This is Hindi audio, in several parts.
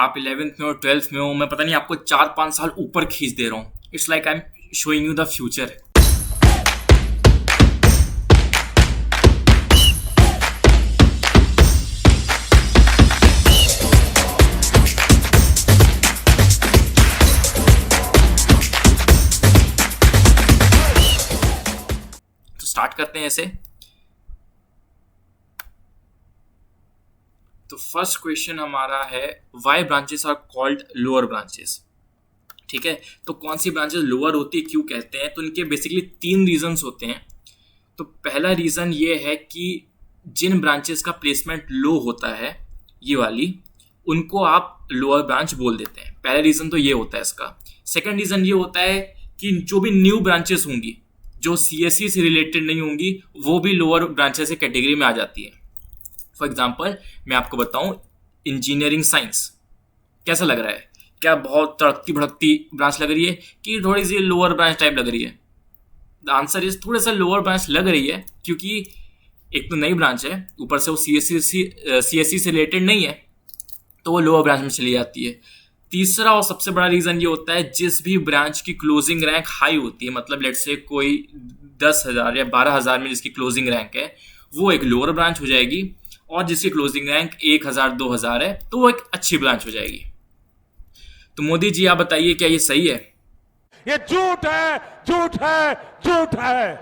आप 11th में हो, 12th में हो, मैं पता नहीं आपको 4-5 साल ऊपर खींच दे रहा हूँ. It's like I am showing you the future. तो स्टार्ट करते हैं ऐसे. तो फर्स्ट क्वेश्चन हमारा है, why branches are called lower branches. ठीक है, तो कौन सी ब्रांचेस लोअर होती है, क्यों कहते हैं? तो इनके बेसिकली 3 रीजंस होते हैं. तो पहला रीजन ये है कि जिन ब्रांचेस का प्लेसमेंट लो होता है, ये वाली, उनको आप लोअर ब्रांच बोल देते हैं. पहला रीजन तो ये होता है इसका. सेकंड रीजन ये होता है कि जो भी न्यू ब्रांचेस होंगी, जो सीएससी से रिलेटेड नहीं होंगी, वो भी लोअर ब्रांचेस की कैटेगरी में आ जाती है. फॉर एग्जाम्पल मैं आपको बताऊं, इंजीनियरिंग साइंस कैसा लग रहा है? क्या बहुत तड़कती भड़कती ब्रांच लग रही है कि थोड़ी सी लोअर ब्रांच टाइप लग रही है? द आंसर इज थोड़ा सा लोअर ब्रांच लग रही है, क्योंकि एक तो नई ब्रांच है, ऊपर से वो सीएससी से रिलेटेड नहीं है, तो वो लोअर ब्रांच में चली जाती है. तीसरा और सबसे बड़ा रीजन ये होता है, जिस भी ब्रांच की क्लोजिंग रैंक हाई होती है, मतलब लेट्स से कोई 10,000 या 12,000 में जिसकी क्लोजिंग रैंक है, वो एक लोअर ब्रांच हो जाएगी. और जिसकी क्लोजिंग रैंक 1,000 2,000 है, तो वो एक अच्छी ब्रांच हो जाएगी. तो मोदी जी आप बताइए, क्या ये सही है? ये झूठ है, झूठ है, झूठ है.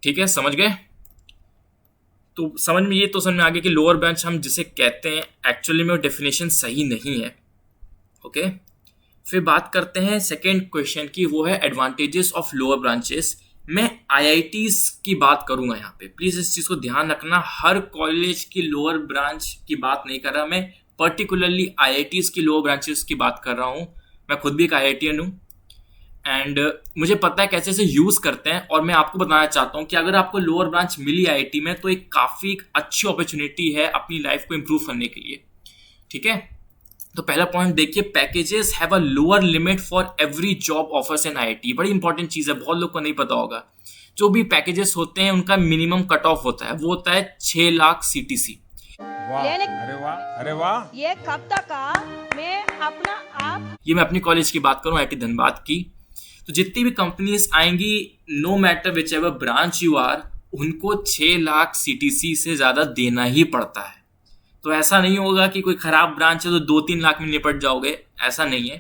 ठीक है, समझ गए? तो समझ में आ गया कि लोअर ब्रांच हम जिसे कहते हैं, एक्चुअली में वो डेफिनेशन सही नहीं है. ओके, फिर बात करते हैं सेकेंड क्वेश्चन की, वो है एडवांटेजेस ऑफ लोअर ब्रांचेस. मैं आईआईटीज की बात करूंगा यहाँ पे, प्लीज इस चीज को ध्यान रखना. हर कॉलेज की लोअर ब्रांच की बात नहीं कर रहा मैं, पर्टिकुलरली आईआईटीज की लोअर ब्रांचेस की बात कर रहा हूँ. मैं खुद भी एक आईआईटीएन हूँ एंड मुझे पता है कैसे इसे यूज करते हैं. और मैं आपको बताना चाहता हूँ कि अगर आपको लोअर ब्रांच मिली आईआईटी में, तो एक काफी अच्छी अपॉर्चुनिटी है अपनी लाइफ को इंप्रूव करने के लिए. ठीक है, तो पहला पॉइंट देखिए, packages have a lower limit for every job offers in IIT. बड़ी इंपॉर्टेंट चीज है, बहुत लोग को नहीं पता होगा. जो भी पैकेजेस होते हैं उनका मिनिमम कट ऑफ होता है, वो होता है 6 लाख सीटीसी. वाह, अरे वाह, अरे वाह. ये कब तक ये मैं अपनी कॉलेज की बात करूं, आईआईटी धनबाद की. तो जितनी भी कंपनीज आएंगी, no matter which ever branch you are, उनको 6 लाख सीटीसी से ज्यादा देना ही पड़ता है. तो ऐसा नहीं होगा कि कोई खराब ब्रांच है तो 2-3 लाख में निपट जाओगे, ऐसा नहीं है.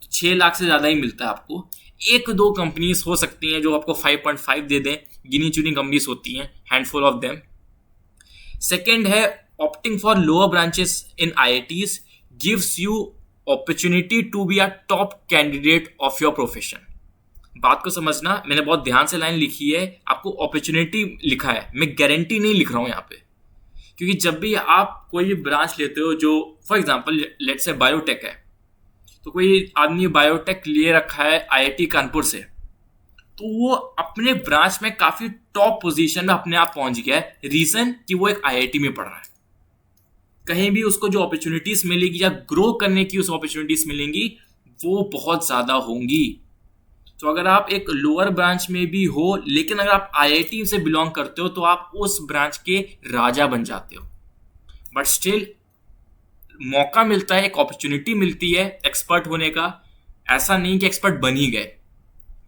तो 6 लाख से ज्यादा ही मिलता है आपको. 1-2 कंपनीज हो सकती हैं जो आपको 5.5 दे दें, गिनी चुनी कंपनीज होती हैं, हैंडफुल ऑफ देम. सेकेंड है, opting for lower branches in IITs gives you opportunity to be a top candidate of your profession. बात को समझना, मैंने बहुत ध्यान से लाइन लिखी है, आपको अपॉर्चुनिटी लिखा है, मैं गारंटी नहीं लिख रहा हूं यहाँ पे. क्योंकि जब भी आप कोई भी ब्रांच लेते हो, जो for example let's say biotech है, तो कोई आदमी बायोटेक ले रखा है आईआईटी कानपुर से, तो वो अपने ब्रांच में काफी टॉप पोजीशन में अपने आप पहुंच गया है. रीजन कि वो एक आईआईटी में पढ़ रहा है. कहीं भी उसको जो अपॉर्चुनिटीज मिलेगी या ग्रो करने की उस अपॉर्चुनिटीज मिलेंगी, वो बहुत ज्यादा होंगी. तो अगर आप एक लोअर ब्रांच में भी हो, लेकिन अगर आप आईआईटी से बिलोंग करते हो, तो आप उस ब्रांच के राजा बन जाते हो. बट स्टिल मौका मिलता है, एक अपॉर्चुनिटी मिलती है एक्सपर्ट होने का. ऐसा नहीं कि एक्सपर्ट बन ही गए.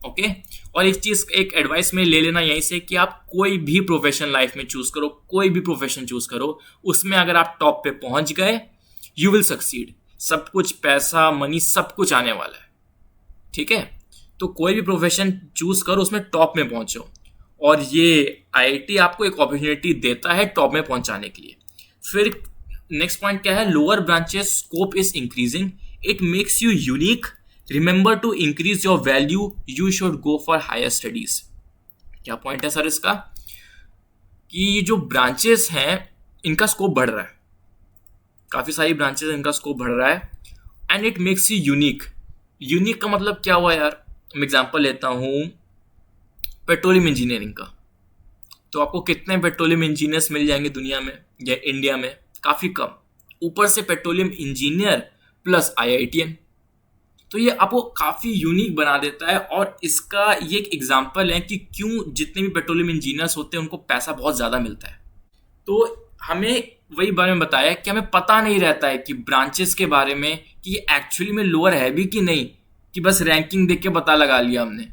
ओके, और एक चीज, एक एडवाइस में ले लेना यहीं से कि आप कोई भी प्रोफेशन लाइफ में चूज करो, कोई भी प्रोफेशन चूज करो, उसमें अगर आप टॉप पे पहुंच गए, यू विल सक्सीड. सब कुछ, पैसा, मनी, सब कुछ आने वाला है. ठीक है, तो कोई भी प्रोफेशन चूज करो, उसमें टॉप में पहुंचो. और ये आईआईटी आपको एक अपॉर्चुनिटी देता है टॉप में पहुंचाने के लिए. फिर नेक्स्ट पॉइंट क्या है, lower branches scope is increasing, it makes you unique. Remember to increase your value, you should go for higher studies. क्या पॉइंट है सर इसका? कि जो ब्रांचेस हैं, इनका स्कोप बढ़ रहा है, काफी सारी ब्रांचेस, इनका स्कोप बढ़ रहा है. And it makes you unique. Unique का मतलब क्या हुआ यार? मैं एग्जाम्पल लेता हूं पेट्रोलियम इंजीनियरिंग का. तो आपको कितने पेट्रोलियम इंजीनियर्स मिल जाएंगे दुनिया में या इंडिया में? काफी कम. ऊपर से पेट्रोलियम इंजीनियर प्लस आईआईटीएन, तो ये आपको काफी यूनिक बना देता है. और इसका ये एक एग्जांपल है कि क्यों जितने भी पेट्रोलियम इंजीनियर्स होते हैं उनको पैसा बहुत ज्यादा मिलता है. तो हमें वही बारे में बताया कि हमें पता नहीं रहता है कि ब्रांचेस के बारे में कि ये एक्चुअली में लोअर है भी कि नहीं, कि बस रैंकिंग देख के पता लगा लिया हमने।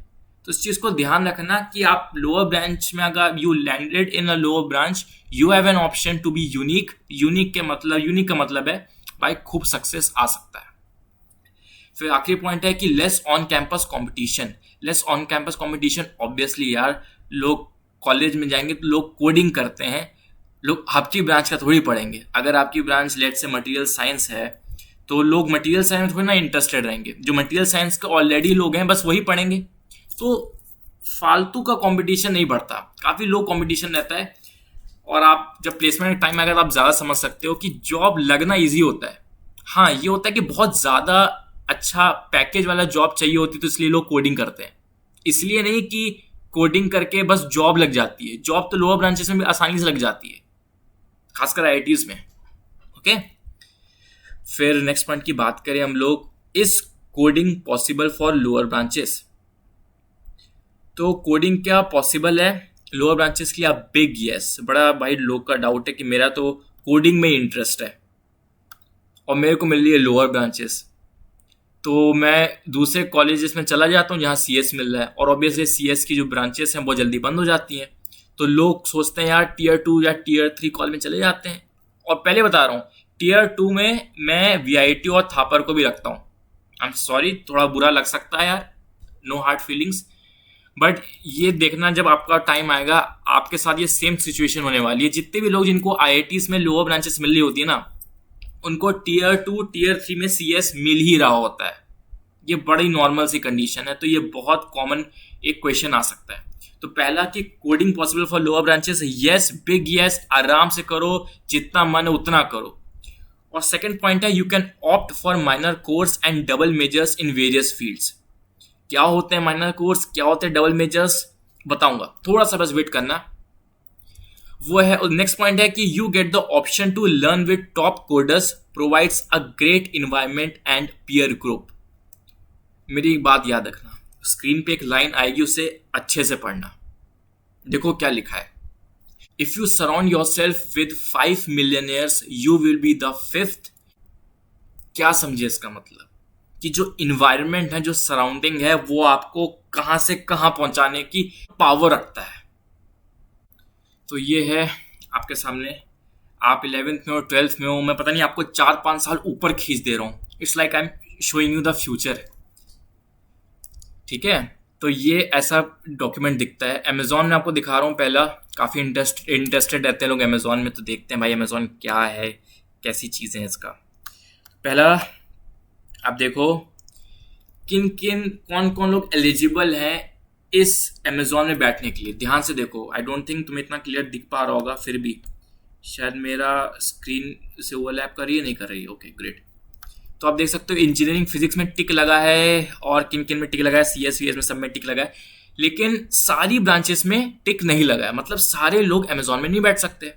तो इस चीज़ को ध्यान रखना कि आप लोअर ब्रांच में अगर you landed in a lower branch, you have an option to be unique. Unique का मतलब है भाई खूब सक्सेस आ सकता है। फिर आखिरी पॉइंट है कि less on campus competition. Less on campus competition obviously यार, लोग कॉलेज में जाएंगे तो लोग कोडिंग करते हैं, लोग आपकी ब्रांच का थोड़ी पढ़ेंगे। अगर आपकी ब्रांच लेट से मटेरियल साइंस है तो लोग मटेरियल साइंस में थोड़ी ना इंटरेस्टेड रहेंगे। जो मटेरियल साइंस के ऑलरेडी लोग हैं बस वही पढ़ेंगे। तो फालतू का कंपटीशन नहीं बढ़ता, काफ़ी लो कंपटीशन रहता है। और आप जब प्लेसमेंट टाइम में अगर आप ज़्यादा समझ सकते हो कि जॉब लगना ईजी होता है। हाँ, ये होता है कि बहुत ज़्यादा अच्छा पैकेज वाला जॉब चाहिए होती है तो इसलिए लोग कोडिंग करते हैं, इसलिए नहीं कि कोडिंग करके बस जॉब लग जाती है। जॉब तो लोअर ब्रांचेस में भी आसानी से लग जाती है, खासकर आईआईटीज में। ओके, फिर नेक्स्ट पॉइंट की बात करें हम लोग, is coding possible for lower branches. तो कोडिंग क्या पॉसिबल है लोअर ब्रांचेस के लिए? Big yes. बड़ा भाई लोग का डाउट है कि मेरा तो कोडिंग में इंटरेस्ट है और मेरे को मिल रही है लोअर ब्रांचेस, तो मैं दूसरे कॉलेजेस में चला जाता हूँ जहाँ सीएस मिल रहा है, और ऑब्वियसली सीएस की जो ब्रांचेस हैं बहुत जल्दी बंद हो जाती हैं। तो लोग सोचते हैं यार टीयर 2 या टीयर 3 कॉलेज में चले जाते हैं। और पहले बता रहा हूँ, टीयर 2 में मैं वीआईटी और थापर को भी रखता हूँ। आई एम सॉरी, थोड़ा बुरा लग सकता है यार, नो हार्ड फीलिंग्स, बट ये देखना जब आपका टाइम आएगा आपके साथ ये सेम सिचुएशन होने वाली है। जितने भी लोग जिनको आईआईटीज में लोअर ब्रांचेस मिल रही होती है ना, उनको टीयर 2 टीयर 3 में सीएस मिल ही रहा होता है। ये बड़ी नॉर्मल सी कंडीशन है, तो ये बहुत कॉमन एक क्वेश्चन आ सकता है। तो पहला कि coding possible for lower branches, yes, big yes, आराम से करो, जितना मन है उतना करो। और सेकंड पॉइंट है, you can opt for minor course and double measures in various fields. क्या होते हैं माइनर कोर्स, क्या होते हैं डबल मेजर्स, बताऊंगा, थोड़ा सा बस वेट करना। वो है नेक्स्ट पॉइंट है कि you get the option to learn with top coders, provides a great environment and peer group. मेरी एक बात याद रखना, स्क्रीन पे एक लाइन आएगी, उसे अच्छे से पढ़ना। देखो क्या लिखा है, if you surround your self with 5 millionaires you will be the 5th। क्या समझे इसका मतलब? कि जो इन्वायरमेंट है, जो सराउंडिंग है, वो आपको कहां से कहां पहुंचाने की पावर रखता है। तो ये है आपके सामने, आप 11th में हो 12th में हो, मैं पता नहीं आपको 4-5 साल ऊपर खींच दे रहा हूं। It's like I am showing you the future. ठीक है, तो ये ऐसा डॉक्यूमेंट दिखता है। अमेजोन में आपको दिखा रहा हूँ पहला, काफ़ी इंटरेस्टेड रहते हैं लोग अमेजोन में, तो देखते हैं भाई अमेजोन क्या है, कैसी चीज़ें हैं इसका। पहला आप देखो कौन कौन लोग एलिजिबल हैं इस अमेजोन में बैठने के लिए। ध्यान से देखो, आई डोंट थिंक तुम्हें इतना क्लियर दिख पा रहा होगा, फिर भी शायद मेरा स्क्रीन से ओवरलैप कर रही है, नहीं कर रही है, ओके ग्रेट। तो आप देख सकते हो इंजीनियरिंग फिजिक्स में टिक लगा है, और किन किन में टिक लगा है, सीएस वीएस में सब में टिक लगा है, लेकिन सारी ब्रांचेस में टिक नहीं लगा है। मतलब सारे लोग अमेजोन में नहीं बैठ सकते।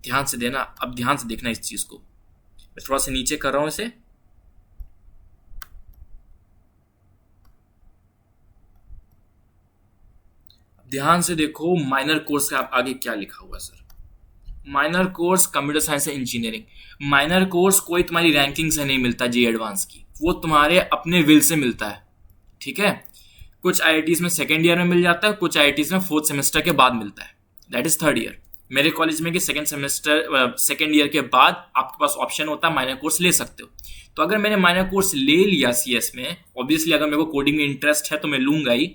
ध्यान से देना, अब ध्यान से देखना इस चीज को। मैं थोड़ा सा नीचे कर रहा हूं इसे, ध्यान से देखो माइनर कोर्स का आगे क्या लिखा हुआ है sir. Minor course computer science and engineering. Minor course कोई तुम्हारी रैंकिंग से नहीं मिलता जी एडवांस की, वो तुम्हारे अपने विल से मिलता है। ठीक है, कुछ आईआईटीज में सेकेंड ईयर में मिल जाता है, कुछ आईआईटीज में 4th सेमेस्टर के बाद मिलता है, दैट इज 3rd ईयर। मेरे कॉलेज में कि सेकेंड ईयर के बाद आपके पास ऑप्शन होता है माइनर कोर्स ले सकते हो। तो अगर मैंने माइनर कोर्स ले लिया सीएस में, ऑब्वियसली अगर मेरे को कोडिंग में इंटरेस्ट है तो मैं लूंगा ही।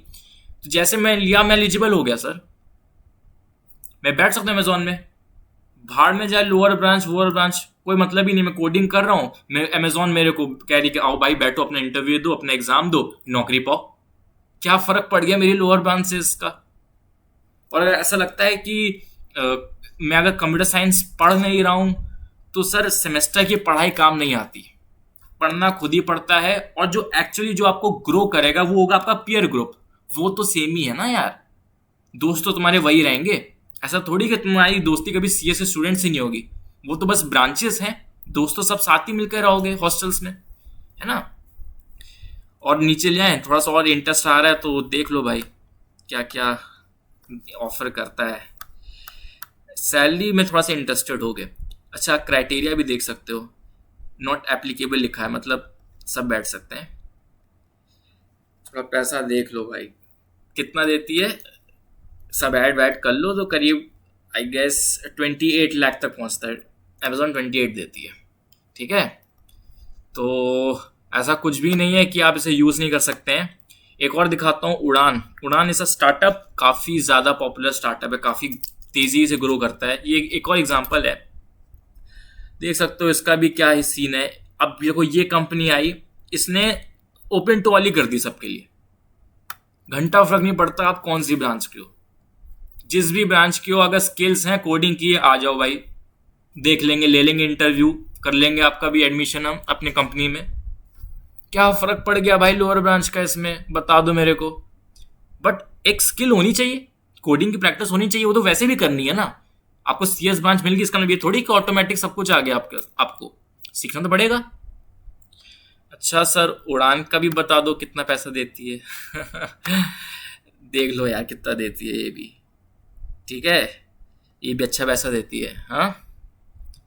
तो जैसे मैं लिया, मैं एलिजिबल हो गया सर, मैं बैठ सकता हूँ अमेजोन में। भाड़ में जाए लोअर ब्रांच वोअर ब्रांच, कोई मतलब ही नहीं। मैं कोडिंग कर रहा हूँ, मैं अमेजोन मेरे को कह रही कि आओ भाई बैठो, अपना इंटरव्यू दो, अपना एग्जाम दो, नौकरी पाओ। क्या फर्क पड़ गया मेरी लोअर ब्रांच से इसका? और अगर ऐसा लगता है कि मैं अगर कंप्यूटर साइंस पढ़ नहीं रहा हूं तो सर सेमेस्टर की पढ़ाई काम नहीं आती, पढ़ना खुद ही पड़ता है। और जो एक्चुअली जो आपको ग्रो करेगा वो होगा आपका पीयर ग्रुप। वो तो सेम ही है ना यार, दोस्त तो तुम्हारे वही रहेंगे। ऐसा थोड़ी कि तुम्हारी दोस्ती कभी सीएस स्टूडेंट से नहीं होगी, वो तो बस ब्रांचेस हैं, दोस्त तो सब साथ ही मिलकर रहोगे हॉस्टल्स में, है ना। और नीचे ले आए, थोड़ा सा और इंटरेस्ट आ रहा है तो देख लो भाई क्या क्या ऑफर करता है। सैलरी में थोड़ा सा इंटरेस्टेड हो गए। अच्छा, क्राइटेरिया भी देख सकते हो, नॉट एप्लीकेबल लिखा है, मतलब सब बैठ सकते हैं। थोड़ा पैसा देख लो भाई कितना देती है, सब ऐड वैड कर लो तो करीब आई गेस 28 लाख तक पहुंचता है। अमेजोन 28 देती है, ठीक है। तो ऐसा कुछ भी नहीं है कि आप इसे यूज़ नहीं कर सकते हैं। एक और दिखाता हूँ, उड़ान। उड़ान इस स्टार्टअप काफ़ी ज़्यादा पॉपुलर स्टार्टअप है, काफ़ी तेज़ी से ग्रो करता है। ये एक और एग्जांपल है, देख सकते हो इसका भी क्या सीन है। अब देखो ये कंपनी आई, इसने ओपन टू वाली कर दी सबके लिए, घंटा फर्क नहीं पड़ता आप कौन सी ब्रांच के हो, जिस भी ब्रांच की हो, अगर स्किल्स हैं कोडिंग की आ जाओ भाई, देख लेंगे, ले लेंगे इंटरव्यू, कर लेंगे आपका भी एडमिशन हम अपनी कंपनी में। क्या फर्क पड़ गया भाई लोअर ब्रांच का इसमें, बता दो मेरे को। बट एक स्किल होनी चाहिए, कोडिंग की प्रैक्टिस होनी चाहिए, वो तो वैसे भी करनी है ना। आपको सीएस ब्रांच मिल गई, इसका मतलब ये थोड़ी कि ऑटोमेटिक सब कुछ आ गया, आपको सीखना तो पड़ेगा। अच्छा सर, उड़ान का भी बता दो कितना पैसा देती है। देख लो यार कितना देती है ये भी, ठीक है, ये भी अच्छा पैसा देती है। हाँ,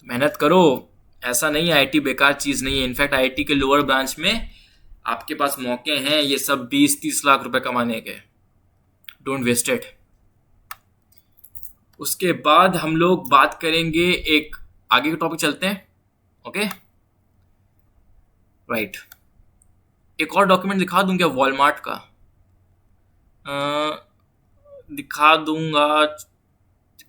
मेहनत करो, ऐसा नहीं है आईटी बेकार चीज़ नहीं है। इनफैक्ट आईटी के लोअर ब्रांच में आपके पास मौके हैं ये सब 20-30 लाख रुपए कमाने के, डोंट वेस्ट इट। उसके बाद हम लोग बात करेंगे, एक आगे के टॉपिक चलते हैं। ओके राइट, एक और डॉक्यूमेंट दिखा दूं क्या वॉलमार्ट का? दिखा दूंगा,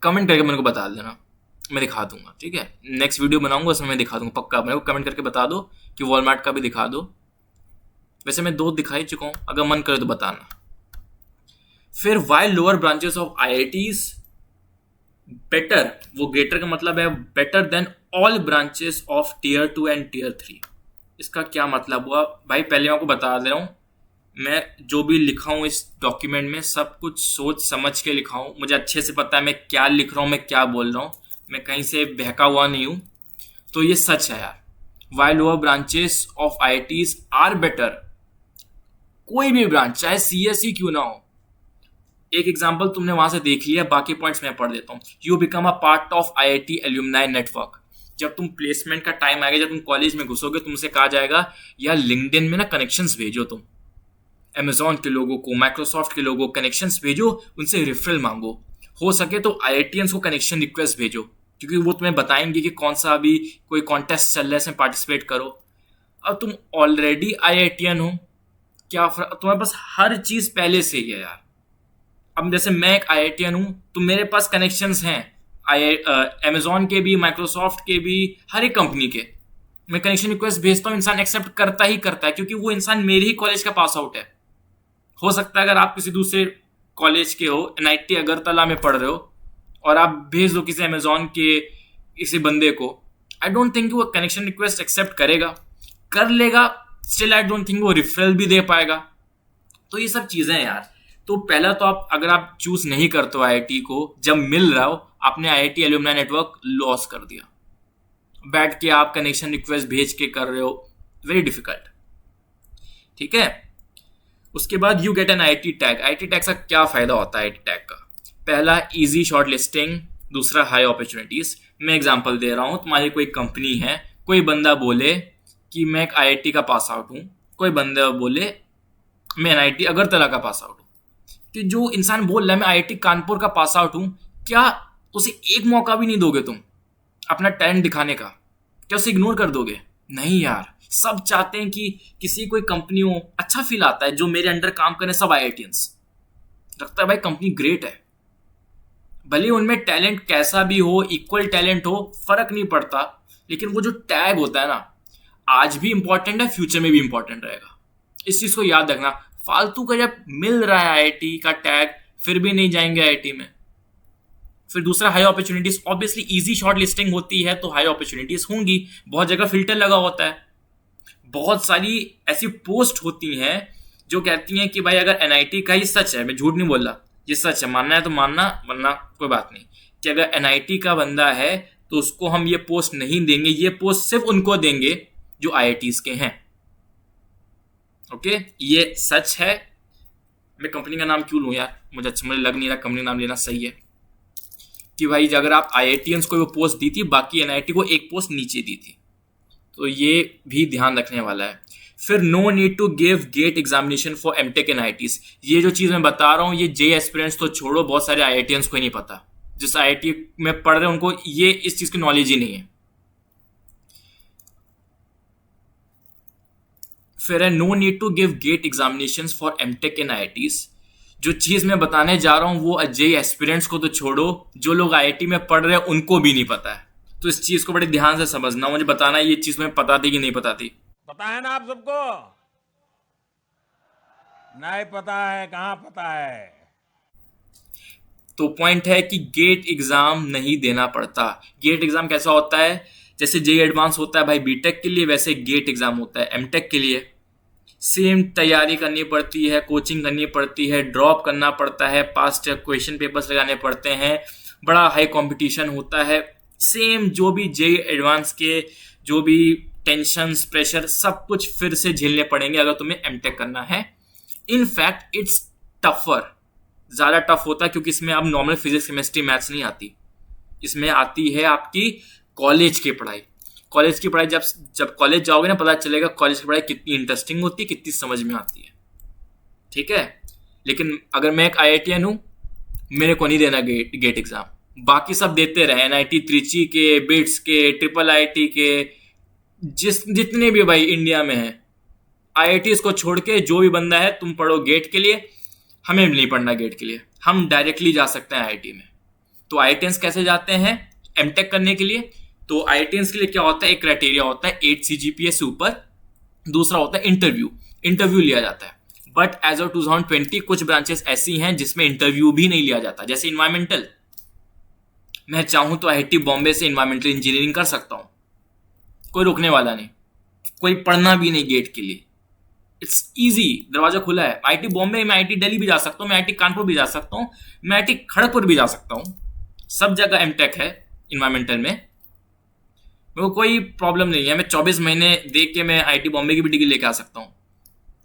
कमेंट करके मेरे को बता देना, मैं दिखा दूंगा, ठीक है। नेक्स्ट वीडियो बनाऊंगा उसमें मैं दिखा दूंगा पक्का। मेरे को कमेंट करके बता दो कि वॉलमार्ट का भी दिखा दो। वैसे मैं 2 दिखा ही चुका हूँ, अगर मन करे तो बताना। फिर why lower branches of IITs better, वो ग्रेटर का मतलब है better than all branches of tier 2 and tier 3। इसका क्या मतलब हुआ भाई, पहले मैं आपको बता दे रहा हूँ, मैं जो भी लिखा हूँ इस डॉक्यूमेंट में सब कुछ सोच समझ के लिखा हूँ। मुझे अच्छे से पता है मैं क्या लिख रहा हूँ, मैं क्या बोल रहा हूँ, मैं कहीं से बहका हुआ नहीं हूँ। तो ये सच है यार, why lower branches of IITs are better, कोई भी ब्रांच चाहे सीएसई क्यों ना हो। एक एग्जांपल तुमने वहां से देख लिया, बाकी पॉइंट्स मैं पढ़ देता हूँ। You become a part of IIT alumni network. जब तुम प्लेसमेंट का टाइम आएगा, जब तुम कॉलेज में घुसोगे, तुमसे कहा जाएगा यार लिंक्डइन में ना कनेक्शंस भेजो, तुम अमेजॉन के लोगों को, माइक्रोसॉफ्ट के लोगों को कनेक्शंस भेजो, उनसे रेफरल मांगो, हो सके तो आईआईटीएंस को कनेक्शन रिक्वेस्ट भेजो, क्योंकि वो तुम्हें बताएंगे कि कौन सा अभी कोई कॉन्टेस्ट चल रहा है, इसमें पार्टिसिपेट करो। अब तुम ऑलरेडी आईआईटीएन हो, क्या तुम्हारे पास हर चीज पहले से ही है यार। अब जैसे मैं एक आईआईटीएन हूं तो मेरे पास कनेक्शंस हैं अमेजॉन के भी, माइक्रोसॉफ्ट के भी, हर एक कंपनी के। मैं कनेक्शन रिक्वेस्ट भेजता हूँ, इंसान एक्सेप्ट करता ही करता है, क्योंकि वो इंसान मेरे ही कॉलेज का पास आउट है। हो सकता है अगर आप किसी दूसरे कॉलेज के हो, एनआईटी अगरतला में पढ़ रहे हो, और आप भेज दो किसी अमेजॉन के किसी बंदे को, आई डोंट थिंक वो कनेक्शन रिक्वेस्ट एक्सेप्ट करेगा, कर लेगा स्टिल आई डोंट थिंक वो रेफरल भी दे पाएगा। तो ये सब चीजें हैं यार। तो पहला तो आप अगर आप चूज नहीं करते हो आईआईटी को, जब मिल रहा हो, आपने आईआईटी एल्यूमनाई नेटवर्क लॉस कर दिया। बैठ के आप कनेक्शन रिक्वेस्ट भेज के कर रहे हो, वेरी डिफिकल्ट, ठीक है। उसके बाद you get an IIT tag. IIT tag का क्या फायदा होता है? आईआईटी टैग का पहला इजी शॉर्ट लिस्टिंग, दूसरा हाई अपॉर्चुनिटीज। मैं एग्जांपल दे रहा हूं, तुम्हारी कोई कंपनी है, कोई बंदा बोले कि मैं एक आईआईटी का पास आउट हूं, कोई बंदा बोले मैं एनआईटी अगरतला का पास आउट हूं, कि जो इंसान बोल रहा है मैं आईआईटी कानपुर का पास आउट हूं, क्या उसे एक मौका भी नहीं दोगे तुम अपना टैलेंट दिखाने का? क्या उसे इग्नोर कर दोगे? नहीं यार, सब चाहते हैं कि किसी कोई कंपनी हो, अच्छा फील आता है जो मेरे अंडर काम करें सब आईआईटीएंस, लगता है भाई कंपनी ग्रेट है। भले उनमें टैलेंट कैसा भी हो, इक्वल टैलेंट हो, फर्क नहीं पड़ता, लेकिन वो जो टैग होता है ना, आज भी इंपॉर्टेंट है, फ्यूचर में भी इंपॉर्टेंट रहेगा। इस चीज को याद रखना। फालतू का जब मिल रहा है आईआईटी का टैग, फिर भी नहीं जाएंगे आईआईटी में। फिर दूसरा high opportunities, obviously easy short listing होती है तो हाई अपॉर्चुनिटीज होंगी। बहुत जगह फिल्टर लगा होता है, बहुत सारी ऐसी पोस्ट होती हैं जो कहती हैं कि भाई अगर एनआईटी का ही सच है, मैं झूठ नहीं बोल रहा, ये सच है, मानना है तो मानना, वरना कोई बात नहीं, कि अगर एनआईटी का बंदा है तो उसको हम ये पोस्ट नहीं देंगे, ये पोस्ट सिर्फ उनको देंगे जो आईआईटीज के हैं। ओके, ये सच है। मैं कंपनी का नाम क्यों लूं यार, मुझे लग नहीं रहा कंपनी नाम लेना सही है। कि भाई अगर आप IITians को वो पोस्ट दी थी, बाकी NIT को एक पोस्ट नीचे दी थी। तो ये भी ध्यान रखने वाला है। फिर no need to give GATE examination for MTech and IITs। ये जो चीज़ मैं बता रहा हूँ, ये जे एस्पिरेंट्स तो छोड़ो, बहुत सारे IITians को ही नहीं पता। जिस IIT में पढ़ रहे हैं उनको ये इस चीज़ की नॉलेज ही नहीं है। फिर है no need to give GATE examination for MTech and IITs। जो चीज़ मैं बताने जा रहा हूँ वो जे एस्पिरेंट्स को तो छोड़ो, जो लोग IIT में पढ़ रहे हैं उनको भी नहीं पता है। तो इस चीज़ को बड़े ध्यान से समझना, मुझे बताना ये चीज़ तुम्हें पता थी कि नहीं पता थी। पता है ना आप सबको? नहीं पता है, कहाँ पता है? तो पॉइंट है कि गेट एग्जाम नहीं देना पड़ता। गेट एग्जाम कैसा होता है? जैसे जे एडवांस होता है भाई बीटेक के लिए, वैसे गेट एग्जाम होता है एमटेक के लिए। सेम तैयारी करनी पड़ती है, कोचिंग करनी पड़ती है, ड्रॉप करना पड़ता है, पास्ट क्वेश्चन पेपर्स लगाने पड़ते हैं, बड़ा हाई कंपटीशन होता है। सेम जो भी जे एडवांस के जो भी टेंशंस, प्रेशर, सब कुछ फिर से झेलने पड़ेंगे अगर तुम्हें एमटेक करना है। इनफैक्ट इट्स टफर, ज़्यादा टफ होता है, क्योंकि इसमें अब नॉर्मल फिजिक्स, केमिस्ट्री, मैथ्स नहीं आती। इसमें आती है आपकी कॉलेज की पढ़ाई। कॉलेज की पढ़ाई जब कॉलेज जाओगे ना, पता चलेगा कॉलेज की पढ़ाई कितनी इंटरेस्टिंग होती है, कितनी समझ में आती है। ठीक है, लेकिन अगर मैं एक IITian हूँ, मेरे को नहीं देना गेट एग्जाम। बाकी सब देते रहे, NIT त्रिची के, बिट्स के, IIIT के, जितने भी भाई इंडिया में है IITs को छोड़ के जो भी बंदा है, तुम पढ़ो गेट के लिए। हमें नहीं पढ़ना गेट के लिए, हम डायरेक्टली जा सकते हैं IIT में। तो IITians कैसे जाते हैं एमटेक करने के लिए? तो IITians के लिए क्या होता है, एक क्राइटेरिया होता है 8 CGPA से ऊपर, दूसरा होता है इंटरव्यू लिया जाता है। बट एज ऑफ 2020 कुछ ब्रांचेस ऐसी हैं जिसमें इंटरव्यू भी नहीं लिया जाता। जैसे इन्वायरमेंटल, मैं चाहूं तो IIT बॉम्बे से इन्वायरमेंटल इंजीनियरिंग कर सकता हूं, कोई रोकने वाला नहीं, कोई पढ़ना भी नहीं गेट के लिए। इट्स इजी, दरवाजा खुला है। IIT बॉम्बे में, IIT दिल्ली भी जा सकता हूँ, मैं IIT कानपुर भी जा सकता हूँ, मैं IIT खड़गपुर भी जा सकता हूँ। सब जगह एमटेक है इन्वायरमेंटल में, मेरे को कोई प्रॉब्लम नहीं है। मैं 24 महीने देख के मैं IIT बॉम्बे की भी डिग्री लेके आ सकता हूँ।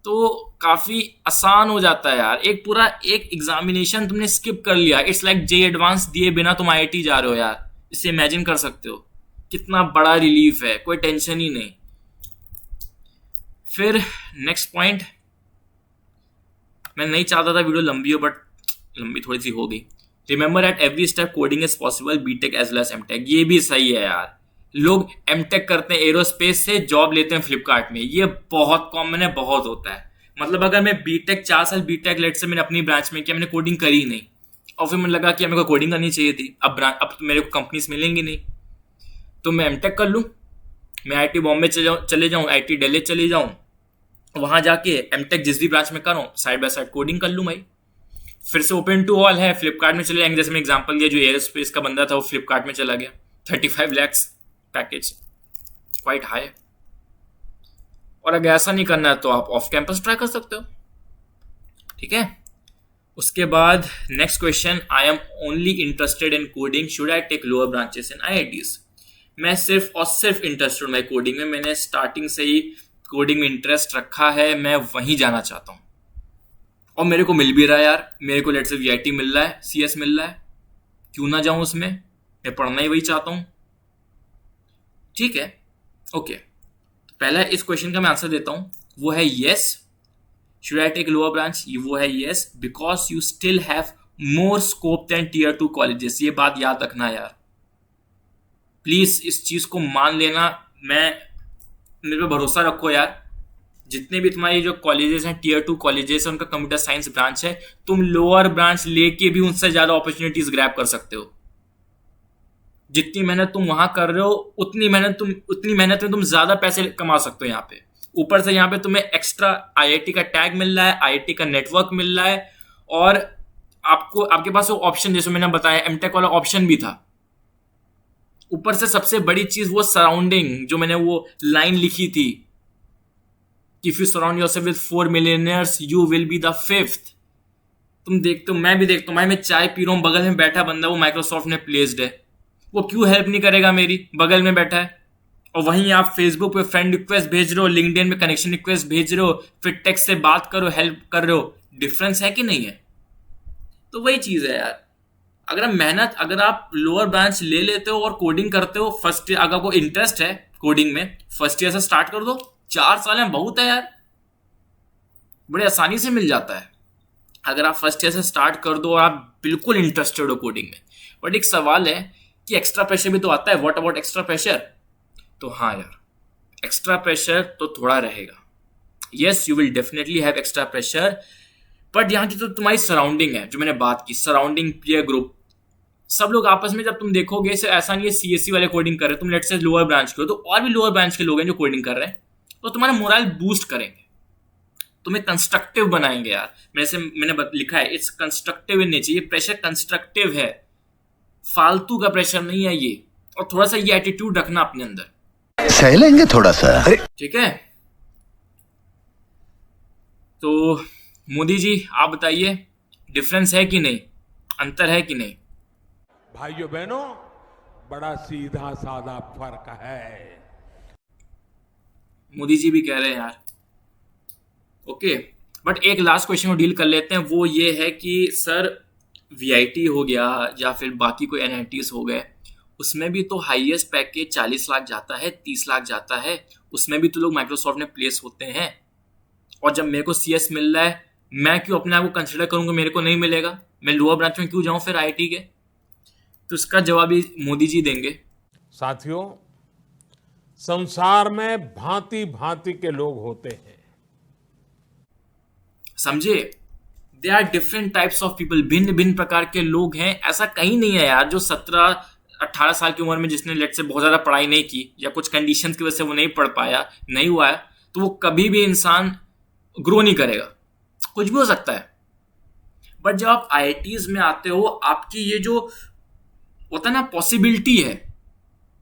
तो काफ़ी आसान हो जाता है यार। एक पूरा एक एग्जामिनेशन तुमने स्किप कर लिया। इट्स लाइक जे एडवांस दिए बिना तुम IIT जा रहे हो यार। इससे इमेजिन कर सकते हो कितना बड़ा रिलीफ है, कोई टेंशन ही नहीं। फिर नेक्स्ट पॉइंट, मैं नहीं चाहता था वीडियो लंबी हो, बट लंबी थोड़ी सी हो गई। Remember at every step coding is possible, BTech as well as MTech. ये भी सही है यार। लोग एमटेक करते हैं एरोस्पेस से, जॉब लेते हैं फ्लिपकार्ट में। ये बहुत कॉमन है, बहुत होता है। मतलब अगर मैं बीटेक 4 साल बीटेक लेट से मैंने अपनी ब्रांच में किया, मैंने कोडिंग करी ही नहीं, और फिर मुझे लगा कि मेरे को कोडिंग करनी चाहिए थी। अब तो मेरे को कंपनीज मिलेंगी नहीं, तो मैं एमटेक कर लूँ। मैं IIT बॉम्बे चले जाऊँ, IIT दिल्ली चले जाऊँ, वहां जाके एमटेक जिस भी ब्रांच में करूँ, साइड बाय साइड कोडिंग कर लूँ भाई। फिर से ओपन टू ऑल है, फ्लिपकार्ट में चले जाएंगे। जैसे मैं एग्जांपल दिया, जो एयरस्पेस का बंदा था वो फ्लिपकार्ट में चला गया, 35 lakhs पैकेज, क्वाइट हाई। और अगर ऐसा नहीं करना है तो आप ऑफ कैंपस ट्राई कर सकते हो। ठीक है, उसके बाद next question, I am only interested in coding, should I take lower branches in IITs? मैं सिर्फ और सिर्फ इंटरेस्टेड हूँ कोडिंग में। मैंने स्टार्टिंग से ही कोडिंग में इंटरेस्ट रखा है, मैं वहीं जाना चाहता हूँ, और मेरे को मिल भी रहा है यार। मेरे को लेट से VIT मिल रहा है, CS मिल रहा है, क्यों ना जाऊँ उसमें? मैं पढ़ना ही वही चाहता हूँ। ठीक है, ओके। पहला इस क्वेश्चन का मैं आंसर देता हूँ, वो है yes. Should I take lower branch? वो है yes, because you still have more scope than Tier 2 colleges. ये बात याद रखना यार, प्लीज इस चीज को मान लेना। मेरे पे भरोसा रखो यार। जितने भी तुम्हारी जो कॉलेजेस हैं, Tier 2 कॉलेजेस हैं, उनका कंप्यूटर साइंस ब्रांच है, तुम लोअर ब्रांच लेके भी उनसे ज्यादा अपॉर्चुनिटीज ग्रैब कर सकते हो। जितनी मेहनत तुम वहां कर रहे हो, उतनी मेहनत में तुम ज्यादा पैसे कमा सकते हो यहाँ पे। ऊपर से यहाँ पे तुम्हें एक्स्ट्रा IIT का टैग मिल रहा है, IIT का नेटवर्क मिल रहा है, और आपके पास वो ऑप्शन, जैसे मैंने बताया एमटेक वाला ऑप्शन भी था। ऊपर से सबसे बड़ी चीज वो सराउंडिंग, जो मैंने वो लाइन लिखी थी, if you surround yourself with 4 millionaires you will be the 5th। तुम देखते हो, मैं भी देखता हूँ भाई, मैं चाय पी रहा हूँ, बगल में बैठा बंदा वो माइक्रोसॉफ्ट में प्लेस्ड है, वो क्यों हेल्प नहीं करेगा मेरी? बगल में बैठा है। और वहीं आप फेसबुक पे फ्रेंड रिक्वेस्ट भेज रहे हो, लिंक्डइन में कनेक्शन रिक्वेस्ट भेज रहे हो, फिर टेक्स्ट से बात करो, हेल्प कर रहे हो। डिफरेंस है कि नहीं है? तो वही चीज है यार। अगर आप लोअर ब्रांच ले लेते हो और कोडिंग करते हो फर्स्ट ईयर, अगर आपको इंटरेस्ट है कोडिंग में, फर्स्ट ईयर से स्टार्ट कर दो। 4 साल में बहुत है यार, बड़े आसानी से मिल जाता है अगर आप फर्स्ट ईयर से स्टार्ट कर दो और आप बिल्कुल इंटरेस्टेड हो कोडिंग में। बट एक सवाल है कि एक्स्ट्रा प्रेशर भी तो आता है। What about extra pressure? तो हाँ यार, एक्स्ट्रा प्रेशर तो थोड़ा रहेगा। Yes, you will definitely have extra pressure, but यहाँ की तो तुम्हारी सराउंडिंग है, जो मैंने बात की, सराउंडिंग, पीयर ग्रुप, सब लोग आपस में जब तुम देखोगे, ऐसा नहीं है सीएससी वाले कोडिंग कर रहे हैं, तुम लेट से लोअर ब्रांच के हो, तो और भी लोअर ब्रांच के लोग हैं जो कोडिंग कर रहे हैं, तो तुम्हारा मोरल बूस्ट करेंगे, तुम्हें कंस्ट्रक्टिव बनाएंगे यार। मैंने लिखा है इट्स कंस्ट्रक्टिव इन नेचर, ये प्रेशर कंस्ट्रक्टिव है, फालतू का प्रेशर नहीं है ये। और थोड़ा सा ये एटीट्यूड रखना अपने अंदर, सह लेंगे थोड़ा सा, ठीक है? तो मोदी जी आप बताइए, डिफरेंस है कि नहीं, अंतर है कि नहीं? भाइयों बहनों, बड़ा सीधा साधा फर्क है। मोदी जी भी कह रहे हैं यार। ओके, बट एक लास्ट क्वेश्चन को डील कर लेते हैं, वो ये है कि सर वीआईटी हो गया या फिर बाकी कोई एनआईटीज हो गए, उसमें भी तो हाईएस्ट पैकेज 40 लाख जाता है, 30 लाख जाता है, उसमें भी तो लोग माइक्रोसॉफ्ट में प्लेस होते हैं। और जब मेरे को सीएस मिल रहा है, मैं क्यों अपने आप को कंसिडर करूंगा मेरे को नहीं मिलेगा? मैं लोअर ब्रांच में क्यों जाऊं फिर आईटी के? तो इसका जवाब ही मोदी जी देंगे। साथियों, संसार में भांति भांति के लोग होते हैं, समझे? They are different types of people, भिन्न भिन्न प्रकार के लोग हैं। ऐसा कहीं नहीं है यार जो 17-18 साल की उम्र में जिसने लेट से बहुत ज्यादा पढ़ाई नहीं की या कुछ कंडीशंस की वजह से वो नहीं पढ़ पाया, नहीं हुआ है, तो वो कभी भी इंसान ग्रो नहीं करेगा। कुछ भी हो सकता है, बट जब आप आईआईटीज में आते हो, आपकी ये जो होता है ना पॉसिबिलिटी है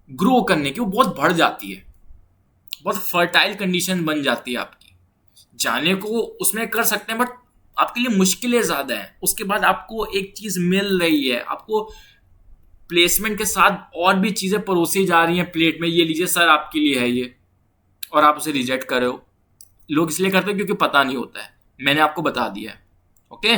ग्रो करने की, वो बहुत बढ़ जाती है, बहुत फर्टाइल कंडीशन बन जाती है आपकी। जाने को उसमें कर सकते हैं, बट आपके लिए मुश्किलें ज्यादा हैं। उसके बाद आपको एक चीज मिल रही है, आपको प्लेसमेंट के साथ और भी चीजें परोसी जा रही हैं प्लेट में, ये लीजिए सर आपके लिए है ये, और आप उसे रिजेक्ट कर रहे हो। लोग इसलिए करते हैं क्योंकि पता नहीं होता है, मैंने आपको बता दिया है। ओके।